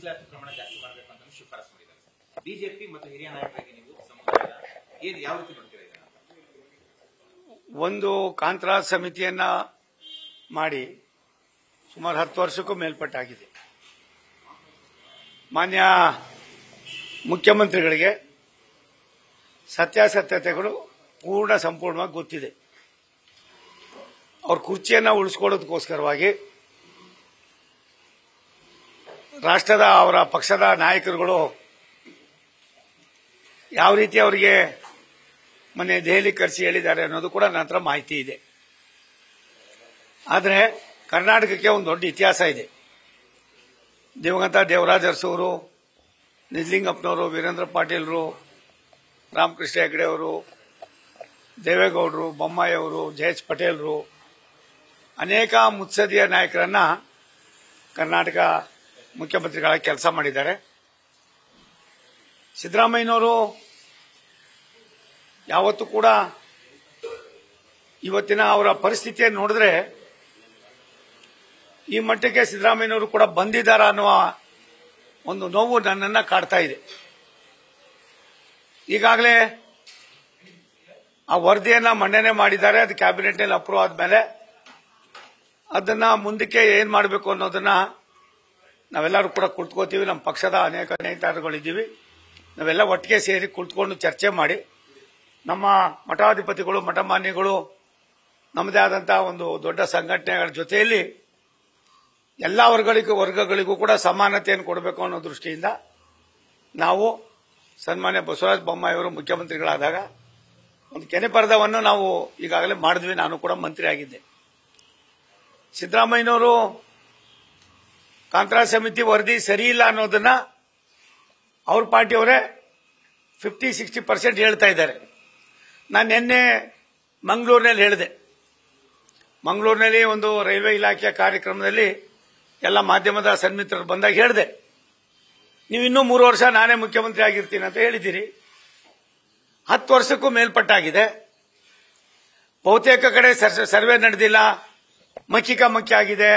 ಮೀಸಲಾತಿ ಪ್ರಮಾಣ ಜಾಸ್ತಿ ಮಾಡಬೇಕು ಅಂತ ಶಿಫಾರಸು ಮಾಡಿದ್ದಾರೆ. ಬಿಜೆಪಿ ಮತ್ತು ಹಿರಿಯ ನಾಯಕರಿಗೆ ನೀವು ಸಮುದಾಯ ಯಾವ ರೀತಿ ನೋಡ್ತೀರಾ ಇದನ್ನ? ಒಂದು ಕಾಂತರಾಜ್ ಸಮಿತಿಯನ್ನ ಮಾಡಿ ಸುಮಾರು 10 ವರ್ಷಕ್ಕೂ ಮೇಲ್ಪಟ್ಟಾಗಿದೆ. ಮಾನ್ಯ ಮುಖ್ಯಮಂತ್ರಿಗಳಿಗೆ ಸತ್ಯಾಸತ್ಯತೆಗಳು ಸಂಪೂರ್ಣವಾಗಿ ಗೊತ್ತಿದೆ. ಅವ್ರ ಕುರ್ಚಿಯನ್ನ ಉಳಿಸ್ಕೊಳ್ಳೋದಕ್ಕೋಸ್ಕರವಾಗಿ ರಾಷ್ಟ್ರದ ಅವರ ಪಕ್ಷದ ನಾಯಕರುಗಳು ಯಾವ ರೀತಿ ಅವರಿಗೆ ಮೊನ್ನೆ ದೆಹಲಿ ಕರೆಸಿ ಹೇಳಿದ್ದಾರೆ ಅನ್ನೋದು ಕೂಡ ನನ್ನ ಹತ್ರ ಮಾಹಿತಿ ಇದೆ. ಆದರೆ ಕರ್ನಾಟಕಕ್ಕೆ ಒಂದು ದೊಡ್ಡ ಇತಿಹಾಸ ಇದೆ. ದಿವಂಗತ ದೇವರಾಜ ಅರಸು, ನಿಜಲಿಂಗಪ್ಪನವರು, ವೀರೇಂದ್ರ ಪಾಟೀಲ್ರು, ರಾಮಕೃಷ್ಣ ಹೆಗಡೆ ಅವರು, ದೇವೇಗೌಡರು, ಬೊಮ್ಮಾಯಿ ಅವರು, ಜಯೇಶ್ ಪಟೇಲ್ರು, ಅನೇಕ ಮುತ್ಸದ್ದಿಯ ನಾಯಕರನ್ನ ಕರ್ನಾಟಕ ಮುಖ್ಯಮಂತ್ರಿಗಳಾಗಿ ಕೆಲಸ ಮಾಡಿದ್ದಾರೆ. ಸಿದ್ದರಾಮಯ್ಯನವರು ಯಾವತ್ತೂ ಕೂಡ ಇವತ್ತಿನ ಅವರ ಪರಿಸ್ಥಿತಿಯನ್ನು ನೋಡಿದ್ರೆ ಈ ಮಟ್ಟಕ್ಕೆ ಸಿದ್ದರಾಮಯ್ಯನವರು ಕೂಡ ಬಂದಿದ್ದಾರ ಅನ್ನುವ ಒಂದು ನೋವು ನನ್ನನ್ನ ಕಾಡ್ತಾ ಇದೆ. ಈಗಾಗಲೇ ಆ ವರದಿಯನ್ನ ಮಂಡನೆ ಮಾಡಿದ್ದಾರೆ. ಅದು ಕ್ಯಾಬಿನೆಟ್ ನಲ್ಲಿ ಅಪ್ರೂವ್ ಆದ್ಮೇಲೆ ಅದನ್ನ ಮುಂದಕ್ಕೆ ಏನ್ ಮಾಡಬೇಕು ಅನ್ನೋದನ್ನ ನಾವೆಲ್ಲರೂ ಕೂಡ ಕುಳಿತುಕೋತೀವಿ. ನಮ್ಮ ಪಕ್ಷದ ಅನೇಕ ನೇತಾರಗಳಿದ್ದೀವಿ. ನಾವೆಲ್ಲ ಒಟ್ಟಿಗೆ ಸೇರಿ ಕುಳಿತುಕೊಂಡು ಚರ್ಚೆ ಮಾಡಿ ನಮ್ಮ ಮಠಾಧಿಪತಿಗಳು, ಮಠಮಾನ್ಯಗಳು, ನಮ್ಮದೇ ಆದಂತಹ ಒಂದು ದೊಡ್ಡ ಸಂಘಟನೆಗಳ ಜೊತೆಯಲ್ಲಿ ಎಲ್ಲ ವರ್ಗಗಳಿಗೂ ಕೂಡ ಸಮಾನತೆಯನ್ನು ಕೊಡಬೇಕು ಅನ್ನೋ ದೃಷ್ಟಿಯಿಂದ ನಾವು ಸನ್ಮಾನ್ಯ ಬಸವರಾಜ ಬೊಮ್ಮಾಯಿ ಅವರು ಮುಖ್ಯಮಂತ್ರಿಗಳಾದಾಗ ಒಂದು ಕೆನೆಪರದವನ್ನು ನಾವು ಈಗಾಗಲೇ ಮಾಡಿದ್ವಿ. ನಾನು ಕೂಡ ಮಂತ್ರಿ ಆಗಿದ್ದೆ. ಸಿದ್ದರಾಮಯ್ಯನವರು ಕಾಂತರಾಜ್ ಸಮಿತಿ ವರದಿ ಸರಿ ಇಲ್ಲ ಅನ್ನೋದನ್ನ ಅವ್ರ ಪಾರ್ಟಿಯವರೇ 50-60% ಹೇಳ್ತಾ ಇದ್ದಾರೆ. ನಾನು ನಿನ್ನೆ ಮಂಗಳೂರಿನಲ್ಲಿ ಹೇಳಿದೆ. ಮಂಗಳೂರಿನಲ್ಲಿ ಒಂದು ರೈಲ್ವೆ ಇಲಾಖೆಯ ಕಾರ್ಯಕ್ರಮದಲ್ಲಿ ಎಲ್ಲ ಮಾಧ್ಯಮದ ಸನ್ಮಿತ್ರರು ಬಂದಾಗ ಹೇಳಿದೆ, ನೀವು ಇನ್ನೂ 3 ವರ್ಷ ನಾನೇ ಮುಖ್ಯಮಂತ್ರಿ ಆಗಿರ್ತೀನಿ ಅಂತ ಹೇಳಿದ್ದೀರಿ. 10 ವರ್ಷಕ್ಕೂ ಮೇಲ್ಪಟ್ಟಾಗಿದೆ. ಬಹುತೇಕ ಕಡೆ ಸರ್ವೆ ನಡೆದಿಲ್ಲ, ಮಕ್ಕಿ ಆಗಿದೆ.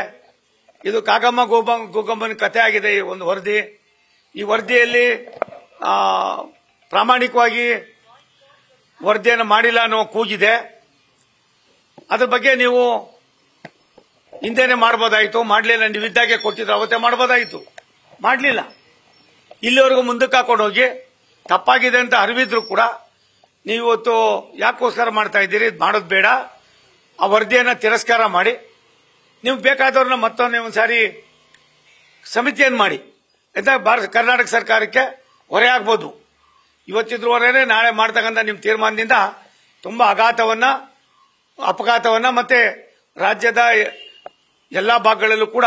ಇದು ಕಾಗಮ್ಮ ಗೋಗಮ್ಮನ ಕಥೆ ಆಗಿದೆ ಈ ಒಂದು ವರದಿ. ಈ ವರದಿಯಲ್ಲಿ ಪ್ರಾಮಾಣಿಕವಾಗಿ ವರದಿಯನ್ನು ಮಾಡಿಲ್ಲ ಅನ್ನೋ ಕೂಗಿದೆ. ಅದ್ರ ಬಗ್ಗೆ ನೀವು ಹಿಂದೆನೆ ಮಾಡಬಹುದಾಯಿತು, ಮಾಡಲಿಲ್ಲ. ನೀವು ಇದ್ದಾಗೆ ಕೊಟ್ಟಿದ್ರು, ಅವತ್ತೇ ಮಾಡಬಹುದಾಯಿತು, ಮಾಡಲಿಲ್ಲ. ಇಲ್ಲಿವರೆಗೂ ಮುಂದಕ್ಕೆ ಹಾಕೊಂಡು ಹೋಗಿ ತಪ್ಪಾಗಿದೆ ಅಂತ ಅರಿವಿದ್ರು ಕೂಡ ನೀವು ಇವತ್ತು ಯಾಕೋಸ್ಕರ ಮಾಡ್ತಾ ಇದ್ದೀರಿ? ಇದು ಮಾಡೋದು ಬೇಡ. ಆ ವರದಿಯನ್ನು ತಿರಸ್ಕಾರ ಮಾಡಿ ನೀವು ಬೇಕಾದವ್ರನ್ನ ಮತ್ತೊಂದು ಒಂದ್ಸಾರಿ ಸಮಿತಿಯನ್ನು ಮಾಡಿ ಅಂತ ಕರ್ನಾಟಕ ಸರ್ಕಾರಕ್ಕೆ ಹೊರೆ ಆಗ್ಬೋದು. ಇವತ್ತಿದ್ರು ಹೊರೆನೇ ನಾಳೆ ಮಾಡ್ತಕ್ಕಂಥ ನಿಮ್ಮ ತೀರ್ಮಾನದಿಂದ ತುಂಬಾ ಅಪಘಾತವನ್ನ ಮತ್ತೆ ರಾಜ್ಯದ ಎಲ್ಲಾ ಭಾಗಗಳಲ್ಲೂ ಕೂಡ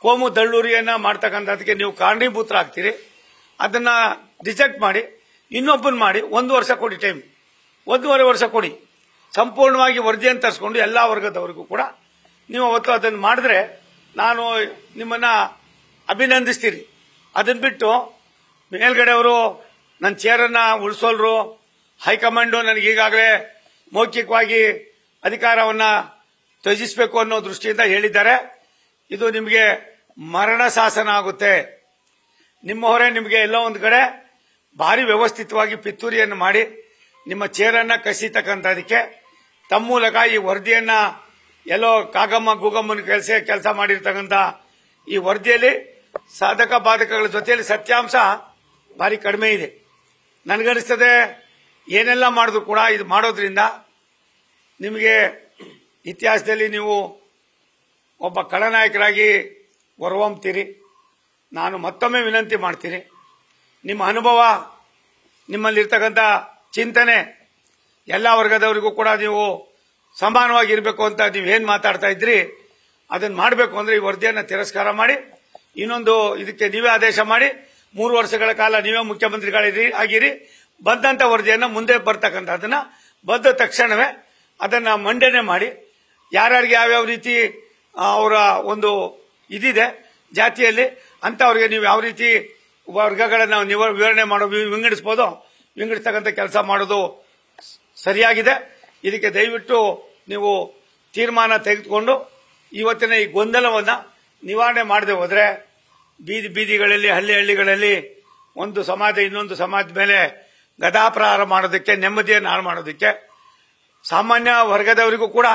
ಕೋಮು ದಳ್ಳೂರಿಯನ್ನ ಮಾಡ್ತಕ್ಕಂಥದಕ್ಕೆ ನೀವು ಕಾರಣೀಭೂತರಾಗ್ತೀರಿ. ಅದನ್ನ ರಿಜೆಕ್ಟ್ ಮಾಡಿ ಇನ್ನೊಬ್ಬನ್ ಮಾಡಿ 1 ವರ್ಷ ಕೊಡಿ ಟೈಮ್, 1.5 ವರ್ಷ ಕೊಡಿ. ಸಂಪೂರ್ಣವಾಗಿ ವರದಿಯನ್ನು ತರಿಸ್ಕೊಂಡು ಎಲ್ಲಾ ವರ್ಗದವರಿಗೂ ಕೂಡ ನೀವು ಅವತ್ತು ಅದನ್ನು ಮಾಡಿದ್ರೆ ನಾನು ನಿಮ್ಮನ್ನ ಅಭಿನಂದಿಸ್ತೀರಿ. ಅದನ್ನ ಬಿಟ್ಟು ಮೇಲ್ಗಡೆ ಅವರು ನನ್ನ ಚೇರನ್ನ ಉಳಿಸೋಲ್ರು, ಹೈಕಮಾಂಡ್ ನನಗೆ ಈಗಾಗಲೇ ಮೌಖಿಕವಾಗಿ ಅಧಿಕಾರವನ್ನ ತ್ಯಜಿಸಬೇಕು ಅನ್ನೋ ದೃಷ್ಟಿಯಿಂದ ಹೇಳಿದ್ದಾರೆ. ಇದು ನಿಮಗೆ ಮರಣ ಶಾಸನ ಆಗುತ್ತೆ. ನಿಮ್ಮವರೇ ನಿಮಗೆ ಎಲ್ಲೋ ಒಂದು ಕಡೆ ಭಾರಿ ವ್ಯವಸ್ಥಿತವಾಗಿ ಪಿತೂರಿಯನ್ನು ಮಾಡಿ ನಿಮ್ಮ ಚೇರನ್ನ ಕಸಿತಕ್ಕಂಥದಕ್ಕೆ ತಮ್ಮ ಮೂಲಕ ಈ ವರದಿಯನ್ನ ಎಲ್ಲೋ ಕಾಗಮ್ಮ ಗೂಗಮ್ಮನ ಕೆಲಸ ಮಾಡಿರ್ತಕ್ಕಂಥ ಈ ವರದಿಯಲ್ಲಿ ಸಾಧಕ ಬಾಧಕಗಳ ಜೊತೆಯಲ್ಲಿ ಸತ್ಯಾಂಶ ಭಾರಿ ಕಡಿಮೆ ಇದೆ. ನನಗನಿಸ್ತದೆ ಏನೆಲ್ಲ ಮಾಡಿದ್ರು ಕೂಡ ಇದು ಮಾಡೋದ್ರಿಂದ ನಿಮಗೆ ಇತಿಹಾಸದಲ್ಲಿ ನೀವು ಒಬ್ಬ ಖಳನಾಯಕರಾಗಿ ಹೊರಹೊಮ್ಮುತ್ತೀರಿ. ನಾನು ಮತ್ತೊಮ್ಮೆ ವಿನಂತಿ ಮಾಡ್ತೀನಿ, ನಿಮ್ಮ ಅನುಭವ, ನಿಮ್ಮಲ್ಲಿರ್ತಕ್ಕಂಥ ಚಿಂತನೆ ಎಲ್ಲ ವರ್ಗದವರಿಗೂ ಕೂಡ ನೀವು ಸಮಾನವಾಗಿರಬೇಕು ಅಂತ ನೀವೇನು ಮಾತಾಡ್ತಾ ಇದ್ರಿ ಅದನ್ನು ಮಾಡಬೇಕು ಅಂದ್ರೆ ಈ ವರದಿಯನ್ನು ತಿರಸ್ಕಾರ ಮಾಡಿ ಇನ್ನೊಂದು ಇದಕ್ಕೆ ನೀವೇ ಆದೇಶ ಮಾಡಿ 3 ವರ್ಷಗಳ ಕಾಲ ನೀವೇ ಮುಖ್ಯಮಂತ್ರಿಗಳಾಗಿರಿ. ಬಂದಂತ ವರದಿಯನ್ನು ಮುಂದೆ ಬರ್ತಕ್ಕಂಥದನ್ನ ಬಂದ ತಕ್ಷಣವೇ ಅದನ್ನ ಮಂಡನೆ ಮಾಡಿ ಯಾರ್ಯಾರಿಗೆ ಯಾವ್ಯಾವ ರೀತಿ ಅವರ ಒಂದು ಇದಿದೆ ಜಾತಿಯಲ್ಲಿ ಅಂತವರಿಗೆ ನೀವು ಯಾವ ರೀತಿ ವರ್ಗಗಳನ್ನ ವಿವರಣೆ ಮಾಡೋ ವಿಂಗಡಿಸಬಹುದು, ವಿಂಗಡಿಸ್ತಕ್ಕಂಥ ಕೆಲಸ ಮಾಡೋದು ಸರಿಯಾಗಿದೆ. ಇದಕ್ಕೆ ದಯವಿಟ್ಟು ನೀವು ತೀರ್ಮಾನ ತೆಗೆದುಕೊಂಡು ಇವತ್ತಿನ ಈ ಗೊಂದಲವನ್ನ ನಿವಾರಣೆ ಮಾಡದೆ ಹೋದ್ರೆ ಬೀದಿ ಬೀದಿಗಳಲ್ಲಿ ಹಳ್ಳಿಗಳಲ್ಲಿ ಒಂದು ಸಮಾಜ ಇನ್ನೊಂದು ಸಮಾಜದ ಮೇಲೆ ಗದಾಪ್ರಹಾರ ಮಾಡೋದಕ್ಕೆ, ನೆಮ್ಮದಿಯನ್ನು ಹಾಳು ಮಾಡೋದಕ್ಕೆ, ಸಾಮಾನ್ಯ ವರ್ಗದವರಿಗೂ ಕೂಡ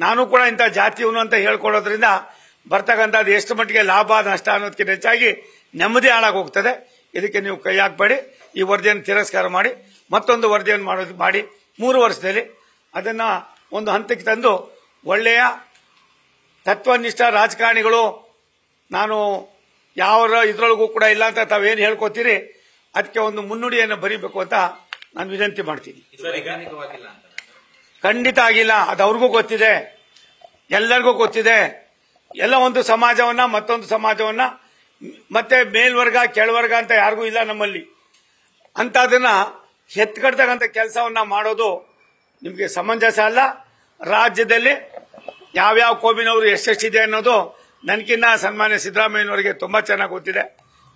ನಾನು ಕೂಡ ಇಂಥ ಜಾತಿಯವನು ಅಂತ ಹೇಳ್ಕೊಡೋದ್ರಿಂದ ಬರ್ತಕ್ಕಂಥದ್ದು ಎಷ್ಟು ಮಟ್ಟಿಗೆ ಲಾಭ ನಷ್ಟ ಅನ್ನೋದಕ್ಕಿಂತ ಹೆಚ್ಚಾಗಿ ನೆಮ್ಮದಿ ಹಾಳಾಗಿ ಹೋಗ್ತದೆ. ಇದಕ್ಕೆ ನೀವು ಕೈ ಹಾಕಬೇಡಿ. ಈ ವರದಿಯನ್ನು ತಿರಸ್ಕಾರ ಮಾಡಿ ಮತ್ತೊಂದು ವರದಿಯನ್ನು ಮಾಡಿ 3 ವರ್ಷದಲ್ಲಿ ಅದನ್ನ ಒಂದು ಹಂತಕ್ಕೆ ತಂದು ಒಳ್ಳೆಯ ತತ್ವನಿಷ್ಠ ರಾಜಕಾರಣಿಗಳು, ನಾನು ಯಾವ ಇದ್ರೊಳಗೂ ಕೂಡ ಇಲ್ಲ ಅಂತ ತಾವೇನು ಹೇಳ್ಕೊತೀರಿ, ಅದಕ್ಕೆ ಒಂದು ಮುನ್ನುಡಿಯನ್ನು ಬರೀಬೇಕು ಅಂತ ನಾನು ವಿನಂತಿ ಮಾಡ್ತೀನಿ. ಖಂಡಿತ ಆಗಿಲ್ಲ. ಅದು ಅವ್ರಿಗೂ ಗೊತ್ತಿದೆ, ಎಲ್ಲರಿಗೂ ಗೊತ್ತಿದೆ. ಎಲ್ಲ ಒಂದು ಸಮಾಜವನ್ನ ಮತ್ತೊಂದು ಸಮಾಜವನ್ನ ಮತ್ತೆ ಮೇಲ್ವರ್ಗ ಕೆಳವರ್ಗ ಅಂತ ಯಾರಿಗೂ ಇಲ್ಲ ನಮ್ಮಲ್ಲಿ. ಅಂತದನ್ನ ಎತ್ಕಡ್ತಕ್ಕಂಥ ಕೆಲಸವನ್ನ ಮಾಡೋದು ನಿಮಗೆ ಸಮಂಜಸ ಅಲ್ಲ. ರಾಜ್ಯದಲ್ಲಿ ಯಾವ್ಯಾವ ಕೋಮಿನವರು ಎಷ್ಟೆಷ್ಟಿದೆ ಅನ್ನೋದು ನನಗಿನ್ನ ಸನ್ಮಾನ್ಯ ಸಿದ್ದರಾಮಯ್ಯನವರಿಗೆ ತುಂಬಾ ಚೆನ್ನಾಗಿ ಗೊತ್ತಿದೆ.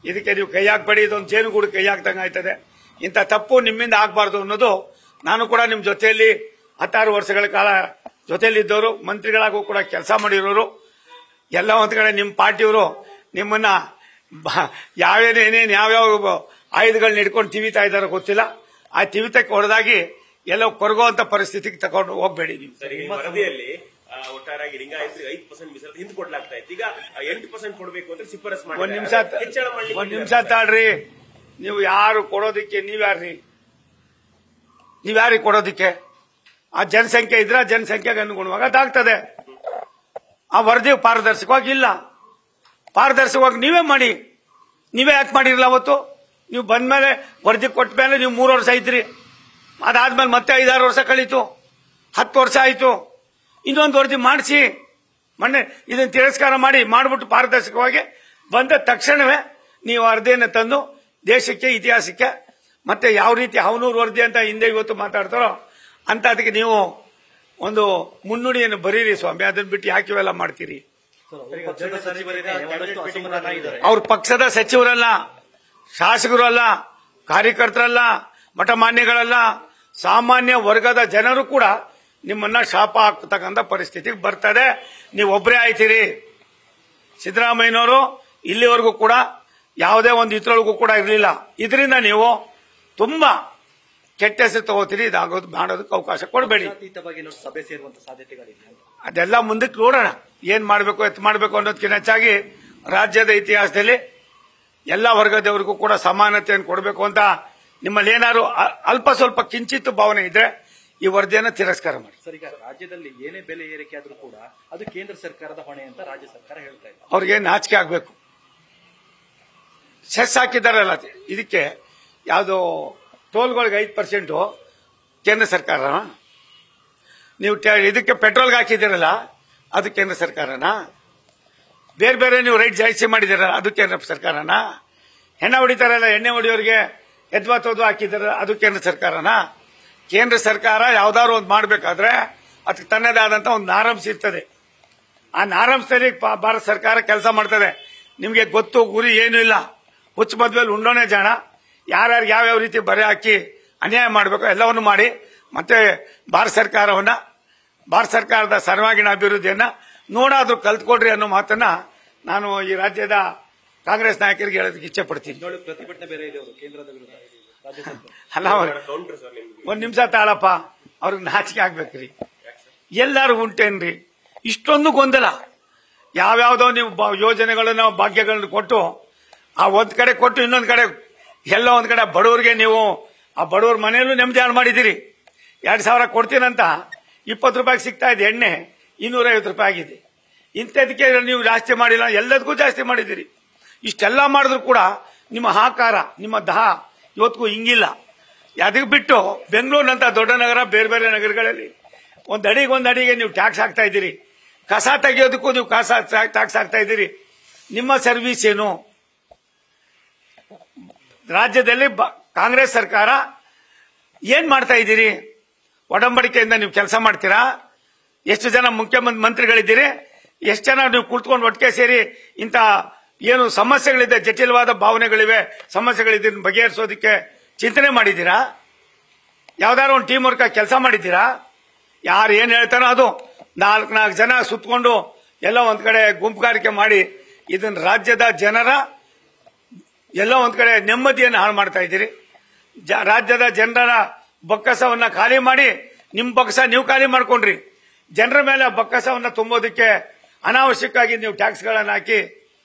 ಇದಕ್ಕೆ ನೀವು ಕೈ ಹಾಕಬೇಡಿ. ಇದೊಂದು ಜೇನುಗೂಡು ಕೈ ಹಾಕ್ದಂಗೆ ಆಯ್ತದೆ. ಇಂಥ ತಪ್ಪು ನಿಮ್ಮಿಂದ ಆಗಬಾರ್ದು ಅನ್ನೋದು, ನಾನು ಕೂಡ ನಿಮ್ಮ ಜೊತೆಯಲ್ಲಿ 16 ವರ್ಷಗಳ ಕಾಲ ಜೊತೆಯಲ್ಲಿದ್ದವರು, ಮಂತ್ರಿಗಳಾಗೂ ಕೂಡ ಕೆಲಸ ಮಾಡಿರೋರು, ಎಲ್ಲ ಒಂದ್ ಕಡೆ ನಿಮ್ಮ ಪಾರ್ಟಿಯವರು ನಿಮ್ಮನ್ನ ಯಾವ್ಯಾವ ಆಯುಧಗಳನ್ನ ಹಿಡ್ಕೊಂಡು ತಿವಿತಾ ಇದ್ದಾರೋ ಗೊತ್ತಿಲ್ಲ. ಆ ತಿವಿತಕ್ಕೆ ಹೊಡೆದಾಗಿ ಎಲ್ಲೋ ಕೊರಗುವಂತ ಪರಿಸ್ಥಿತಿಗೆ ತಗೊಂಡು ಹೋಗ್ಬೇಡಿ ನೀವು. ವರದಿಯಲ್ಲಿ ಒಟ್ಟಾರಾಗಿ ಲಿಂಗಾಯತರಿಗೆ 5% ಮೀಸಲಾತಿ ಹಿಂದೆ ಕೊಡ್ಲಾಗ್ತಾ ಇತ್ತು. ಈಗ 8% ಕೊಡಬೇಕು ಅಂತ ಶಿಫಾರಸ್ ಮಾಡಿ ಒಂದ್ ನಿಮಿಷ ತಾಳ್ರಿ. ನೀವು ಯಾರು ಕೊಡೋದಿಕ್ಕೆ, ನೀವ್ಯಾರಿಗೆ ಕೊಡೋದಿಕ್ಕೆ? ಆ ಜನಸಂಖ್ಯೆ ಇದ್ರೆ ಆ ಜನಸಂಖ್ಯೆಗೆ ಅನುಗುಣವಾಗಿ ಅದಾಗ್ತದೆ. ಆ ವರದಿ ಪಾರದರ್ಶಕವಾಗಿಲ್ಲ. ಪಾರದರ್ಶಕವಾಗಿ ನೀವೇ ಮಾಡಿ. ನೀವೇ ಯಾಕೆ ಮಾಡಿರಲ್ಲ ಅವತ್ತು? ನೀವು ಬಂದ್ಮೇಲೆ ವರದಿ ಕೊಟ್ಟ ಮೇಲೆ ನೀವು 3 ವರ್ಷ ಇದ್ರಿ. ಅದಾದ್ಮೇಲೆ ಮತ್ತೆ 5-6 ವರ್ಷ ಕಳೀತು, 10 ವರ್ಷ ಆಯ್ತು. ಇನ್ನೊಂದು ವರದಿ ಮಾಡಿಸಿ ಮೊನ್ನೆ ಇದನ್ನು ತಿರಸ್ಕಾರ ಮಾಡಿಬಿಟ್ಟು ಪಾರದರ್ಶಕವಾಗಿ ಬಂದ ತಕ್ಷಣವೇ ನೀವು ವರದಿಯನ್ನು ತಂದು ದೇಶಕ್ಕೆ, ಇತಿಹಾಸಕ್ಕೆ ಮತ್ತೆ ಯಾವ ರೀತಿ ಅವನೂರು ವರದಿ ಅಂತ ಹಿಂದೆ ಇವತ್ತು ಮಾತಾಡ್ತಾರೋ ಅಂತ ಅದಕ್ಕೆ ನೀವು ಒಂದು ಮುನ್ನುಡಿಯನ್ನು ಬರೀರಿ ಸ್ವಾಮಿ. ಅದನ್ನ ಬಿಟ್ಟು ಯಾಕೆ ಇವೆಲ್ಲ ಮಾಡ್ತೀರಿ? ಅವ್ರ ಪಕ್ಷದ ಸಚಿವರಲ್ಲ, ಶಾಸಕರು ಅಲ್ಲ, ಕಾರ್ಯಕರ್ತರಲ್ಲ, ಮಠಮಾನ್ಯಗಳಲ್ಲ, ಸಾಮಾನ್ಯ ವರ್ಗದ ಜನರು ಕೂಡ ನಿಮ್ಮನ್ನ ಶಾಪ ಹಾಕ್ತಕ್ಕಂಥ ಪರಿಸ್ಥಿತಿಗೆ ಬರ್ತದೆ. ನೀವು ಒಬ್ಬರೇ ಆಯ್ತೀರಿ. ಸಿದ್ದರಾಮಯ್ಯನವರು ಇಲ್ಲಿವರೆಗೂ ಕೂಡ ಯಾವುದೇ ಒಂದು ಇದ್ರೊಳಗೂ ಕೂಡ ಇರಲಿಲ್ಲ. ಇದರಿಂದ ನೀವು ತುಂಬಾ ಕೆಟ್ಟ ಹೆಸರು ತಗೋತೀರಿ. ಇದಾಗೋದು ಮಾಡೋದಕ್ಕೆ ಅವಕಾಶ ಕೊಡಬೇಡಿ. ಸಭೆ ಸೇರುವಂತ ಸಾಧ್ಯತೆಗಳಿದೆ. ಅದೆಲ್ಲ ಮುಂದಕ್ಕೆ ನೋಡೋಣ. ಏನ್ ಮಾಡಬೇಕು, ಮಾಡಬೇಕು ಅನ್ನೋದಕ್ಕಿಂತ ಹೆಚ್ಚಾಗಿ ರಾಜ್ಯದ ಇತಿಹಾಸದಲ್ಲಿ ಎಲ್ಲ ವರ್ಗದವರಿಗೂ ಕೂಡ ಸಮಾನತೆಯನ್ನು ಕೊಡಬೇಕು ಅಂತ ನಿಮ್ಮಲ್ಲಿ ಏನಾದ್ರು ಅಲ್ಪ ಸ್ವಲ್ಪ ಕಿಂಚಿತ್ತು ಭಾವನೆ ಇದ್ರೆ ಈ ವರದಿಯನ್ನು ತಿರಸ್ಕಾರ ಮಾಡಿ. ಸರ್, ಈಗ ರಾಜ್ಯದಲ್ಲಿ ಏನೇ ಬೆಲೆ ಏರಿಕೆ ಆದ್ರೂ ಕೂಡ ಅದು ಕೇಂದ್ರ ಸರ್ಕಾರದ ಹೊಣೆ ಅಂತ ರಾಜ್ಯ ಸರ್ಕಾರ ಹೇಳ್ತಾ ಇದೆ. ಅವ್ರಿಗೆ ನಾಚಿಕೆ ಆಗ್ಬೇಕು. ಸೆಸ್ ಹಾಕಿದಾರಲ್ಲ ಇದಕ್ಕೆ, ಯಾವುದು ಟೋಲ್ಗಳಿಗೆ 5% ಕೇಂದ್ರ ಸರ್ಕಾರನ? ನೀವು ಇದಕ್ಕೆ ಪೆಟ್ರೋಲ್ಗೆ ಹಾಕಿದಿರಲ್ಲ ಅದು ಕೇಂದ್ರ ಸರ್ಕಾರನ? ಬೇರೆ ಬೇರೆ ನೀವು ರೈಟ್ ಜಾಸ್ತಿ ಮಾಡಿದಿರಲ್ಲ ಅದು ಕೇಂದ್ರ ಸರ್ಕಾರನ? ಹೆಣ್ಣೆ ಹೊಡಿತಾರಲ್ಲ, ಎಣ್ಣೆ ಹೊಡಿಯೋರಿಗೆ ಎದ್ವಾತೋದು ಹಾಕಿದಾರ ಅದು ಕೇಂದ್ರ ಸರ್ಕಾರನ? ಕೇಂದ್ರ ಸರ್ಕಾರ ಯಾವ್ದಾದ್ರು ಒಂದು ಮಾಡಬೇಕಾದ್ರೆ ಅದಕ್ಕೆ ತನ್ನದೇ ಆದಂತ ಒಂದು ನಾರಂಶ ಇರ್ತದೆ. ಆ ನಾರಂಶದಲ್ಲಿ ಭಾರತ ಸರ್ಕಾರ ಕೆಲಸ ಮಾಡ್ತದೆ. ನಿಮಗೆ ಗೊತ್ತು, ಗುರಿ ಏನೂ ಇಲ್ಲ. ಹುಚ್ಚ ಮದ್ವೆಲಿ ಉಂಡೋನೆ ಜಾಣ. ಯಾರ್ಯಾರು ಯಾವ್ಯಾವ ರೀತಿ ಬರೆ ಹಾಕಿ ಅನ್ಯಾಯ ಮಾಡಬೇಕು ಎಲ್ಲವನ್ನು ಮಾಡಿ ಮತ್ತೆ ಭಾರತ ಸರ್ಕಾರದ ಸರ್ವಾಂಗೀಣ ಅಭಿವೃದ್ಧಿಯನ್ನ ನೋಡಾದ್ರೂ ಕಲ್ತ್ಕೊಡ್ರಿ ಅನ್ನೋ ಮಾತನ್ನ ನಾನು ಈ ರಾಜ್ಯದ ಕಾಂಗ್ರೆಸ್ ನಾಯಕರಿಗೆ ಹೇಳೋದಕ್ಕೆ ಇಚ್ಛೆ ಪಡ್ತೀನಿ. ಪ್ರತಿಭಟನೆ ಬೇರೆ ಇದೆ ಕೇಂದ್ರದ ವಿರುದ್ಧ. ಅಲ್ಲ, ಒಂದ್ ನಿಮಿಷ ತಾಳಪ್ಪ. ಅವ್ರಿಗೆ ನಾಚಿಕೆ ಆಗ್ಬೇಕ್ರಿ. ಎಲ್ಲಾರು ಉಂಟೇನ್ರಿ ಇಷ್ಟೊಂದು ಗೊಂದಲ? ಯಾವ್ಯಾವ್ದೋ ನೀವು ಯೋಜನೆಗಳನ್ನ, ಭಾಗ್ಯಗಳನ್ನ ಕೊಟ್ಟು ಆ ಒಂದ್ ಕಡೆ ಕೊಟ್ಟು ಇನ್ನೊಂದ್ ಕಡೆ ಎಲ್ಲ ಒಂದ್ ಕಡೆ ಬಡವರಿಗೆ ನೀವು ಆ ಬಡವ್ರ ಮನೆಯಲ್ಲೂ ನೆಮ್ಮದಿ ಹಾಳು ಮಾಡಿದಿರಿ. 2,000 ಕೊಡ್ತೀನಂತ 20 ರೂಪಾಯಿಗೆ ಸಿಗ್ತಾ ಇದೆ ಎಣ್ಣೆ, 250 ರೂಪಾಯಿ ಆಗಿದೆ. ಇಂಥದಕ್ಕೆ ನೀವು ಜಾಸ್ತಿ ಮಾಡಿಲ್ಲ, ಎಲ್ಲದಕ್ಕೂ ಜಾಸ್ತಿ ಮಾಡಿದಿರಿ. ಇಷ್ಟೆಲ್ಲ ಮಾಡಿದ್ರು ಕೂಡ ನಿಮ್ಮ ಹಾಕಾರ, ನಿಮ್ಮ ದಹ ಇವತ್ತಿಗೂ ಹಿಂಗಿಲ್ಲ. ಅದಕ್ಕೆ ಬಿಟ್ಟು ಬೆಂಗಳೂರಿನಂತ ದೊಡ್ಡ ನಗರ, ಬೇರೆ ಬೇರೆ ನಗರಗಳಲ್ಲಿ ಒಂದ್ ಅಡಿಗೆ ನೀವು ಟ್ಯಾಕ್ಸ್ ಹಾಕ್ತಾ ಇದ್ದೀರಿ. ಕಸ ತೆಗೆಯೋದಕ್ಕೂ ನೀವು ಟ್ಯಾಕ್ಸ್ ಹಾಕ್ತಾ ಇದ್ದೀರಿ. ನಿಮ್ಮ ಸರ್ವಿಸ್ ಏನು? ರಾಜ್ಯದಲ್ಲಿ ಕಾಂಗ್ರೆಸ್ ಸರ್ಕಾರ ಏನ್ ಮಾಡ್ತಾ ಇದ್ದೀರಿ? ಒಡಂಬಡಿಕೆಯಿಂದ ನೀವು ಕೆಲಸ ಮಾಡ್ತೀರಾ? ಎಷ್ಟು ಜನ ಮುಖ್ಯಮಂತ್ರಿಗಳಿದ್ದೀರಿ? ಎಷ್ಟು ಜನ ನೀವು ಕುಳಿತುಕೊಂಡು ಒಟ್ಟಿಗೆ ಸೇರಿ ಇಂಥ ಏನು ಸಮಸ್ಯೆಗಳಿದೆ, ಜಟಿಲವಾದ ಭಾವನೆಗಳಿವೆ, ಸಮಸ್ಯೆಗಳಿದೆ ಬಗೆಹರಿಸೋದಕ್ಕೆ ಚಿಂತನೆ ಮಾಡಿದ್ದೀರಾ? ಯಾವ್ದಾದ್ರು ಒಂದು ಟೀಮ್ ವರ್ಕ್ ಕೆಲಸ ಮಾಡಿದ್ದೀರಾ? ಯಾರು ಏನ್ ಹೇಳ್ತಾರೋ ಅದು 4 ಜನ ಸುತ್ತಕೊಂಡು ಎಲ್ಲ ಒಂದ್ ಕಡೆ ಗುಂಪುಗಾರಿಕೆ ಮಾಡಿ ಇದನ್ನ ರಾಜ್ಯದ ಜನರ ಎಲ್ಲೋ ಒಂದ್ ಕಡೆ ನೆಮ್ಮದಿಯನ್ನು ಹಾಳು ಮಾಡ್ತಾ ಇದ್ದೀರಿ. ರಾಜ್ಯದ ಜನರ ಬೊಕ್ಕಸವನ್ನ ಖಾಲಿ ಮಾಡಿ ನಿಮ್ಮ ಬೊಕ್ಕಸ ನೀವು ಖಾಲಿ ಮಾಡ್ಕೊಂಡ್ರಿ. ಜನರ ಮೇಲೆ ಬೊಕ್ಕಸವನ್ನ ತುಂಬೋದಕ್ಕೆ ಅನಾವಶ್ಯಕವಾಗಿ ನೀವು ಟ್ಯಾಕ್ಸ್ಗಳನ್ನು ಹಾಕಿ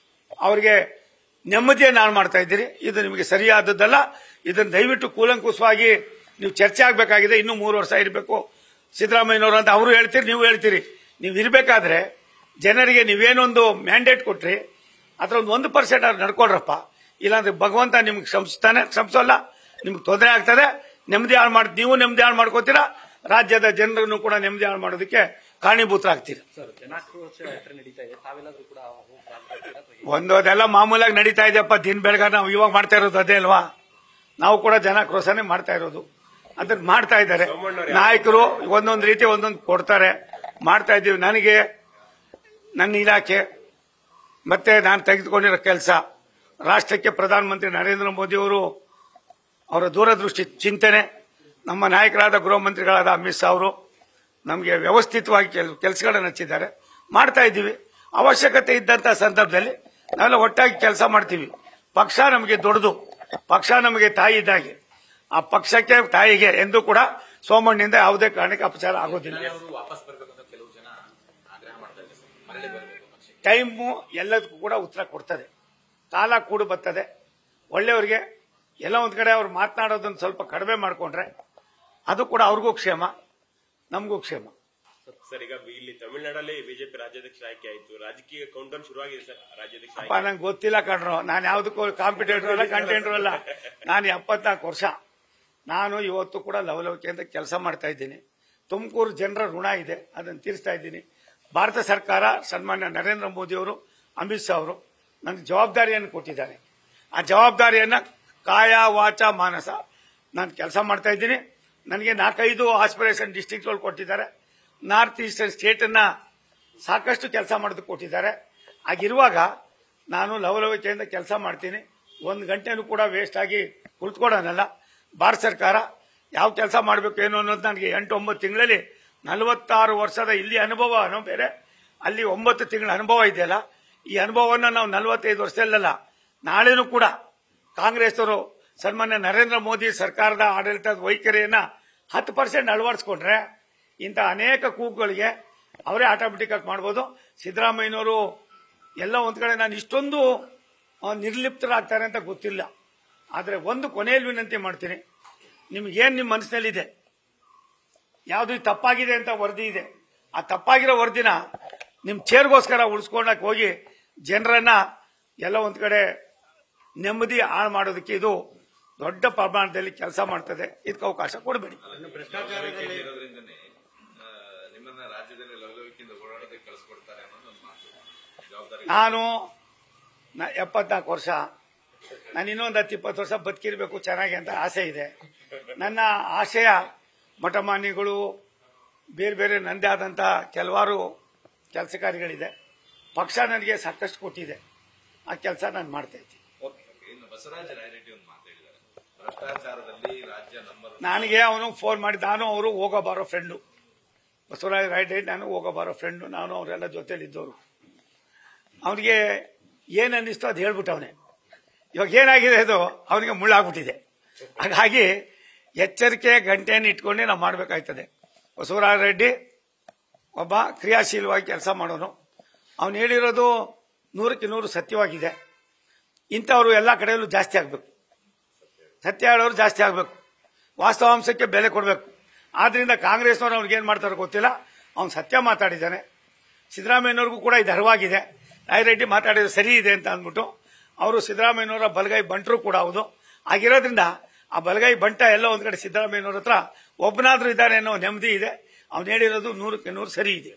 ಅವರಿಗೆ ನೆಮ್ಮದಿಯನ್ನು ಹಾಳು ಮಾಡ್ತಾ ಇದ್ದೀರಿ. ಇದು ನಿಮಗೆ ಸರಿಯಾದದ್ದಲ್ಲ. ಇದನ್ನು ದಯವಿಟ್ಟು ಕೂಲಂಕುಷವಾಗಿ ನೀವು ಚರ್ಚೆ ಆಗಬೇಕಾಗಿದೆ. ಇನ್ನೂ 3 ವರ್ಷ ಇರಬೇಕು ಸಿದ್ದರಾಮಯ್ಯನವರು ಅಂತ ಅವರು ಹೇಳ್ತೀರಿ, ನೀವು ಹೇಳ್ತೀರಿ. ನೀವು ಇರಬೇಕಾದ್ರೆ ಜನರಿಗೆ ನೀವೇನೊಂದು ಮ್ಯಾಂಡೇಟ್ ಕೊಟ್ರಿ ಅದ್ರ 1% ಅವ್ರು ನಡ್ಕೊಡ್ರಪ್ಪ. ಇಲ್ಲಾಂದ್ರೆ ಭಗವಂತ ನಿಮ್ಗೆ ಕ್ಷಮಿಸೋಲ್ಲ, ನಿಮ್ಗೆ ತೊಂದರೆ ಆಗ್ತದೆ. ನೆಮ್ಮದಿ ಹಾಳು ಮಾಡಿ ನೀವು ನೆಮ್ಮದಿ ಹಾಳು ಮಾಡ್ಕೋತೀರಾ, ರಾಜ್ಯದ ಜನರನ್ನು ಕೂಡ ನೆಮ್ಮದಿ ಹಾಳು ಮಾಡೋದಕ್ಕೆ ಕಾರಣೀಭೂತರಾಗ್ತೀರಾ. ಅದೆಲ್ಲ ಮಾಮೂಲಾಗಿ ನಡೀತಾ ಇದೆಯಪ್ಪ. ದಿನ ಬೆಳಗಾಗ ನಾವು ಇವಾಗ ಮಾಡ್ತಾ ಇರೋದು ಅದೇ ಅಲ್ವಾ. ನಾವು ಕೂಡ ಜನಾಕ್ರೋಶನೇ ಮಾಡ್ತಾ ಇರೋದು. ಅದನ್ನ ಮಾಡ್ತಾ ಇದ್ದಾರೆ ನಾಯಕರು. ಒಂದೊಂದು ರೀತಿ ಒಂದೊಂದು ಕೊಡ್ತಾರೆ, ಮಾಡ್ತಾ ಇದ್ದೀವಿ. ನನಗೆ ನನ್ನ ಇಲಾಖೆ ಮತ್ತೆ ನಾನು ತೆಗೆದುಕೊಂಡಿರೋ ಕೆಲಸ, ರಾಷ್ಟ್ರಕ್ಕೆ ಪ್ರಧಾನಮಂತ್ರಿ ನರೇಂದ್ರ ಮೋದಿ ಅವರು ಅವರ ದೂರದೃಷ್ಟಿ ಚಿಂತನೆ, ನಮ್ಮ ನಾಯಕರಾದ ಗೃಹ ಮಂತ್ರಿಗಳಾದ ಅಮಿತ್ ಶಾ ಅವರು ನಮಗೆ ವ್ಯವಸ್ಥಿತವಾಗಿ ಕೆಲಸಗಳನ್ನು ಹಚ್ಚಿದ್ದಾರೆ, ಮಾಡ್ತಾ ಇದ್ದೀವಿ. ಅವಶ್ಯಕತೆ ಇದ್ದಂತ ಸಂದರ್ಭದಲ್ಲಿ ನಾವೆಲ್ಲ ಒಟ್ಟಾಗಿ ಕೆಲಸ ಮಾಡ್ತೀವಿ. ಪಕ್ಷ ನಮಗೆ ದೊಡ್ಡದು, ಪಕ್ಷ ನಮಗೆ ತಾಯಿ ಇದ್ದಾಗೆ. ಆ ಪಕ್ಷಕ್ಕೆ ತಾಯಿಗೆ ಎಂದೂ ಕೂಡ ಸೋಮಣ್ಣನಿಂದ ಯಾವುದೇ ಕಾರಣಕ್ಕೆ ಅಪಚಾರ ಆಗೋದಿಲ್ಲ. ಟೈಮು ಎಲ್ಲದಕ್ಕೂ ಕೂಡ ಉತ್ತರ ಕೊಡ್ತದೆ, ಕಾಲ ಕೂಡು ಬರ್ತದೆ. ಒಳ್ಳೆಯವರಿಗೆ ಎಲ್ಲ ಒಂದ್ ಕಡೆ ಅವ್ರು ಮಾತನಾಡೋದನ್ನ ಸ್ವಲ್ಪ ಕಡಿಮೆ ಮಾಡ್ಕೊಂಡ್ರೆ ಅದು ಕೂಡ ಅವ್ರಿಗೂ ಕ್ಷೇಮ, ನಮಗೂ ಕ್ಷೇಮ. ಸರ್, ಈಗ ಇಲ್ಲಿ ತಮಿಳುನಾಡಲ್ಲಿ ಬಿಜೆಪಿ ರಾಜ್ಯಾಧ್ಯಕ್ಷ ಆಯ್ಕೆ ಆಯ್ತು, ರಾಜಕೀಯ ಕೌಂಟೌನ್ ಶುರುವಾಗಿದೆ ಸರ್. ರಾಜ್ಯಾಧ್ಯಕ್ಷ ನಂಗೆ ಗೊತ್ತಿಲ್ಲ ಕಣ್ರು, ನಾನು ಯಾವುದಕ್ಕೂ ಕಾಂಪಿಟೇಟರ್ ಅಲ್ಲ, ಕಂಟೆಂಟರ್ ಅಲ್ಲ. ನಾನು 74 ವರ್ಷ. ನಾನು ಇವತ್ತು ಕೂಡ ಲವಲವಿಕೆಯಿಂದ ಕೆಲಸ ಮಾಡ್ತಾ ಇದ್ದೀನಿ. ತುಮಕೂರು ಜನರ ಋಣ ಇದೆ, ಅದನ್ನು ತೀರಿಸ್ತಾ ಇದ್ದೀನಿ. ಭಾರತ ಸರ್ಕಾರ, ಸನ್ಮಾನ್ಯ ನರೇಂದ್ರ ಮೋದಿ ಅವರು, ಅಮಿತ್ ಶಾ ಅವರು ನನಗೆ ಜವಾಬ್ದಾರಿಯನ್ನು ಕೊಟ್ಟಿದ್ದಾರೆ. ಆ ಜವಾಬ್ದಾರಿಯನ್ನ ಕಾಯ ವಾಚ ಮಾನಸ ನಾನು ಕೆಲಸ ಮಾಡ್ತಾ ಇದ್ದೀನಿ. ನನಗೆ 4-5 ಆಸ್ಪಿರೇಷನ್ ಡಿಸ್ಟ್ರಿಕ್ಟ್ಗಳು ಕೊಟ್ಟಿದ್ದಾರೆ. ನಾರ್ತ್ ಈಸ್ಟರ್ನ್ ಸ್ಟೇಟ್ ಅನ್ನ ಸಾಕಷ್ಟು ಕೆಲಸ ಮಾಡೋದಕ್ಕೆ ಕೊಟ್ಟಿದ್ದಾರೆ. ಆಗಿರುವಾಗ ನಾನು ಲವಲವಿಕೆಯಿಂದ ಕೆಲಸ ಮಾಡ್ತೀನಿ. 1 ಗಂಟೆನೂ ಕೂಡ ವೇಸ್ಟ್ ಆಗಿ ಕುಳಿತುಕೊಳ್ಳೋನಲ್ಲ. ಭಾರತ ಸರ್ಕಾರ ಯಾವ ಕೆಲಸ ಮಾಡಬೇಕು ಏನು ಅನ್ನೋದು ನನಗೆ 8-9 ತಿಂಗಳಲ್ಲಿ 46 ವರ್ಷದ ಇಲ್ಲಿ ಅನುಭವ ಬೇರೆ, ಅಲ್ಲಿ 9 ತಿಂಗಳ ಅನುಭವ ಇದೆಯಲ್ಲ. ಈ ಅನುಭವವನ್ನು ನಾವು 45 ವರ್ಷದಲ್ಲ, ನಾಳೆನೂ ಕೂಡ ಕಾಂಗ್ರೆಸ್ನವರು ಸನ್ಮಾನ್ಯ ನರೇಂದ್ರ ಮೋದಿ ಸರ್ಕಾರದ ಆಡಳಿತದ ವೈಖರಿಯನ್ನ 10% ಅಳವಡಿಸಿಕೊಂಡ್ರೆ ಇಂಥ ಅನೇಕ ಕೂಗುಗಳಿಗೆ ಅವರೇ ಆಟೋಮೆಟಿಕ್ ಆಗಿ ಮಾಡಬಹುದು. ಸಿದ್ದರಾಮಯ್ಯನವರು ಎಲ್ಲ ಒಂದ್ ಕಡೆ ನಾನು ಇಷ್ಟೊಂದು ನಿರ್ಲಿಪ್ತರಾಗ್ತಾರೆ ಅಂತ ಗೊತ್ತಿಲ್ಲ. ಆದರೆ ಒಂದು ಕೊನೆಯಲ್ಲಿ ವಿನಂತಿ ಮಾಡ್ತೀನಿ, ನಿಮ್ಗೇನು ನಿಮ್ಮ ಮನಸ್ಸಿನಲ್ಲಿದೆ, ಯಾವುದು ತಪ್ಪಾಗಿದೆ ಅಂತ ವರದಿ ಇದೆ, ಆ ತಪ್ಪಾಗಿರೋ ವರದಿನ ನಿಮ್ಮ ಚೇರ್ಗೋಸ್ಕರ ಉಳಿಸ್ಕೊಂಡಕ್ಕೆ ಹೋಗಿ ಜನರನ್ನ ಎಲ್ಲ ಒಂದ್ ಕಡೆ ನೆಮ್ಮದಿ ಹಾಳು ಮಾಡೋದಕ್ಕೆ ಇದು ದೊಡ್ಡ ಪ್ರಮಾಣದಲ್ಲಿ ಕೆಲಸ ಮಾಡ್ತದೆ. ಇದಕ್ಕೆ ಅವಕಾಶ ಕೊಡಬೇಡಿ. ನಾನು 74 ವರ್ಷ, ನಾನು ಇನ್ನೊಂದು 10-20 ವರ್ಷ ಬದುಕಿರ್ಬೇಕು ಚೆನ್ನಾಗಿ ಅಂತ ಆಸೆ ಇದೆ. ನನ್ನ ಆಶಯ ಮಠಮಾನ್ಯಗಳು, ಬೇರೆ ಬೇರೆ ನಂದೇ ಆದಂತ ಕೆಲವಾರು ಕೆಲಸ ಕಾರ್ಯಗಳಿದೆ. ಪಕ್ಷ ನನಗೆ ಸಾಕಷ್ಟು ಕೊಟ್ಟಿದೆ, ಆ ಕೆಲಸ ನಾನು ಮಾಡ್ತಾ ಇದ್ದೀನಿ. ಬಸವರಾಜ ರಾಯರೆಡ್ಡಿ ಒಂದು ಮಾತಾಡಿದ್ದಾರೆ, ಭ್ರಷ್ಟಾಚಾರದಲ್ಲಿ ರಾಜ್ಯ ನಂಬರ್. ನನಗೆ ಅವನು ಫೋನ್ ಮಾಡಿ, ನಾನು ಅವರು ಹೋಗೋ ಬಾರೋ ಫ್ರೆಂಡು. ಬಸವರಾಜ ರಾಯರೆಡ್ಡಿ ನಾನು ಹೋಗೋ ಬಾರೋ ಫ್ರೆಂಡು, ನಾನು ಅವರೆಲ್ಲ ಜೊತೆಲಿದ್ದವರು. ಅವನಿಗೆ ಏನ್ ಅನ್ನಿಸ್ತೋ ಅದು ಹೇಳ್ಬಿಟ್ಟವನೇ. ಇವಾಗ ಏನಾಗಿದೆ ಅದು ಅವನಿಗೆ ಮುಳ್ಳಾಗ್ಬಿಟ್ಟಿದೆ. ಹಾಗಾಗಿ ಎಚ್ಚರಿಕೆ ಗಂಟೆಯನ್ನು ಇಟ್ಕೊಂಡೆ ನಾವು ಮಾಡಬೇಕಾಯ್ತದೆ. ಬಸವರಾಜ ರೆಡ್ಡಿ ಒಬ್ಬ ಕ್ರಿಯಾಶೀಲವಾಗಿ ಕೆಲಸ ಮಾಡೋನು. ಅವನು ಹೇಳಿರೋದು 100ಕ್ಕೆ 100 ಸತ್ಯವಾಗಿದೆ. ಇಂಥವ್ರು ಎಲ್ಲ ಕಡೆಯಲ್ಲೂ ಜಾಸ್ತಿ ಆಗಬೇಕು, ಸತ್ಯ ಹೇಳೋರು ಜಾಸ್ತಿ ಆಗಬೇಕು, ವಾಸ್ತವಾಂಶಕ್ಕೆ ಬೆಲೆ ಕೊಡಬೇಕು. ಆದ್ರಿಂದ ಕಾಂಗ್ರೆಸ್ನವ್ರು ಅವ್ನಿಗೇನು ಮಾಡ್ತಾರೋ ಗೊತ್ತಿಲ್ಲ, ಅವ್ನು ಸತ್ಯ ಮಾತಾಡಿದ್ದಾನೆ. ಸಿದ್ದರಾಮಯ್ಯನವ್ರಿಗೂ ಕೂಡ ಇದು ಅರಿವಾಗಿದೆ, ರಾಯರೆಡ್ಡಿ ಮಾತಾಡಿದ್ರೆ ಸರಿ ಇದೆ ಅಂತ ಅಂದ್ಬಿಟ್ಟು ಅವರು ಸಿದ್ದರಾಮಯ್ಯನವರ ಬಲಗೈ ಬಂಟರು ಕೂಡ ಹೌದು. ಆಗಿರೋದ್ರಿಂದ ಆ ಬಲಗೈ ಬಂಟ ಎಲ್ಲ ಒಂದ್ ಕಡೆ ಸಿದ್ದರಾಮಯ್ಯನವ್ರ ಹತ್ರ ಒಬ್ಬನಾದ್ರೂ ಇದ್ದಾರೆ ಅನ್ನೋ ನೆಮ್ಮದಿ ಇದೆ. ಅವ್ನು ಹೇಳಿರೋದು 100ಕ್ಕೆ 100 ಸರಿ ಇದೆ.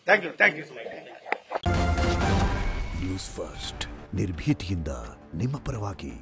Thank you. ನ್ಯೂಸ್ ಫಸ್ಟ್, ನಿರ್ಭೀತಿಯಿಂದ ನಿಮ್ಮ ಪರವಾಗಿ.